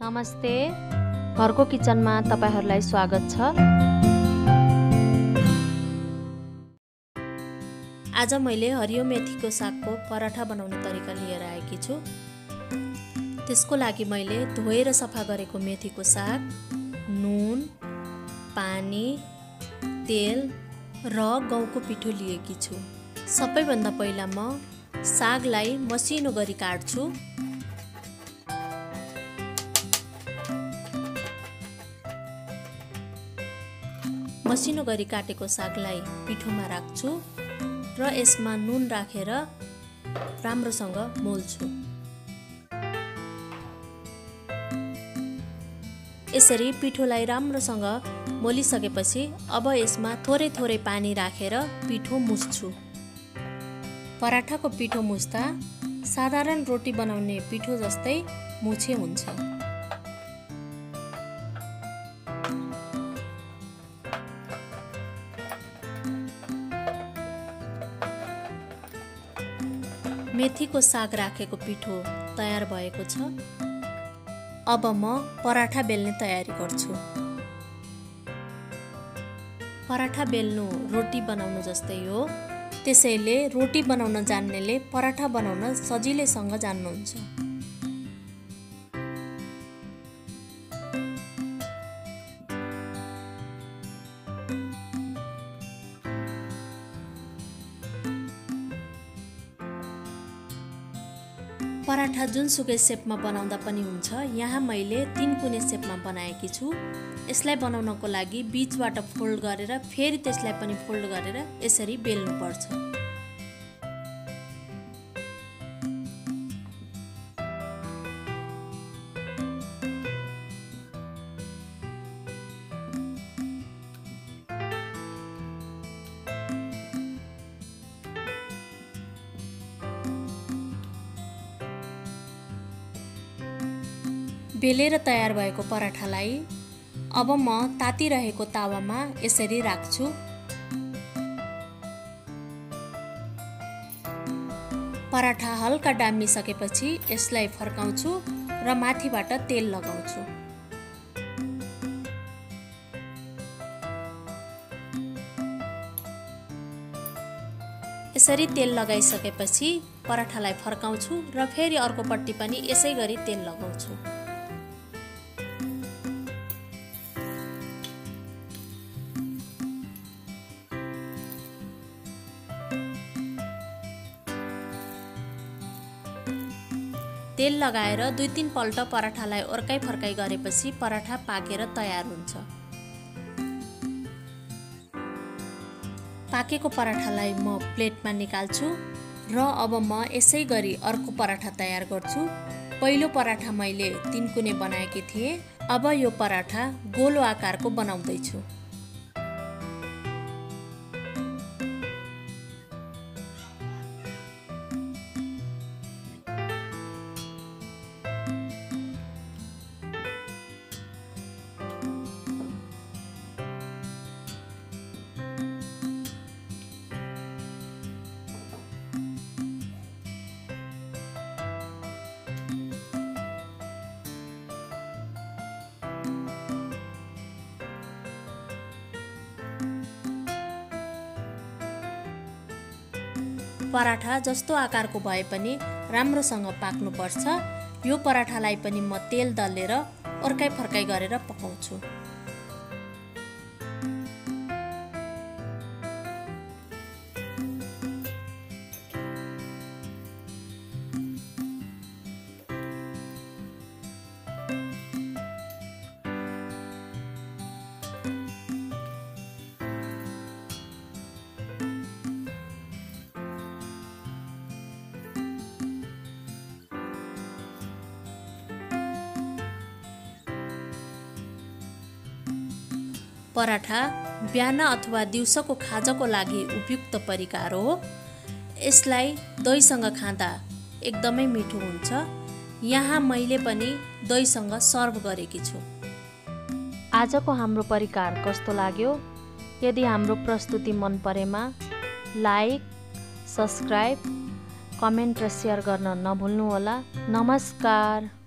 नमस्ते, घरको किचनमा तपाईहरुलाई स्वागत छ। आज मैले हरियो मेथीको सागको पराठा बनाउने तरिका लिएर आएकी छु। त्यसको लागि मैले धोएर सफा गरेको मेथीको साग, नुन, पानी, तेल र गहुँको पिठो लिएकी छु। सबैभन्दा पहिला म सागलाई मसिनो गरी काट्छु। मसिनो गरी काटेको सागलाई पिठोमा राख्छु र यसमा नुन राखेर राम्रोसँग मोल्छु। यसरी पिठोलाई राम्रोसँग मोलिसकेपछि अब यसमा थोरै थोरै पानी राखेर पिठो मुस्छु। पराठाको पिठो मुस्दा साधारण रोटी बनाउने पिठो जस्तै मुछे हुन्छ। मेथीको साग राखेको पिठो तयार भएको छ। अब म पराठा बेल्ने तयारी गर्छु। पराठा बेल्नु रोटी बनाउनु जस्तै हो, त्यसैले रोटी बनाउन जान्नेले पराठा बनाउन सजिलैसँग जान्नुहुन्छ। पराठा जुनसुकै सेपमा बनाउँदा पनि हुन्छ। यहाँ मैले 3 कुने सेपमा बनाएकी छु। यसलाई बनाउनको लागि बीचबाट फोल्ड गरेर फेरि त्यसलाई पनि फोल्ड गरेर यसरी बेल्नु पर्छ। बेलेर तयार भएको पराठालाई अब म तातिरहेको तावामा यसरी राख्छु। पराठा हल्का डाम्मिसकेपछि यसलाई फर्काउँछु र माथिबाट तेल लगाउँछु। यसरी तेल लगाइसकेपछि पराठालाई फर्काउँछु र फेरि अर्कोपट्टि पनि यसै गरी तेल लगाउँछु। तेल लगाएर 2-3 पल्ट पराठालाई ओर्काइ फर्काइ गरेपछि पराठा पाकेर तयार हुन्छ। पाकेको पराठालाई म प्लेटमा निकाल्छु र अब म यसै गरी अर्को पराठा तयार गर्छु। पहिलो पराठा मैले 3 कुने बनाएकी थिएँ। अब यो पराठा गोलो आकारको बनाउँदैछु। पराठा जस्तो आकारको भए पनि राम्रोसँग पाक्नुपर्छ। यो पराठालाई पनि म तेल दलेर ओर्काइ फर्काइ गरेर पकाउँछु। पराठा बिहान अथवा दिउँसोको खाजाको लागि उपयुक्त परिकार हो। यसलाई दहीसँग खाँदा एकदमै मिठो हुन्छ। यहाँ मैले पनि दहीसँग सर्भ गरेकी छु। आजको हाम्रो परिकार कस्तो लाग्यो? यदि हाम्रो प्रस्तुति मन परेमा लाइक, सब्स्क्राइब, कमेन्ट र शेयर गर्न नभुल्नुहोला। नमस्कार।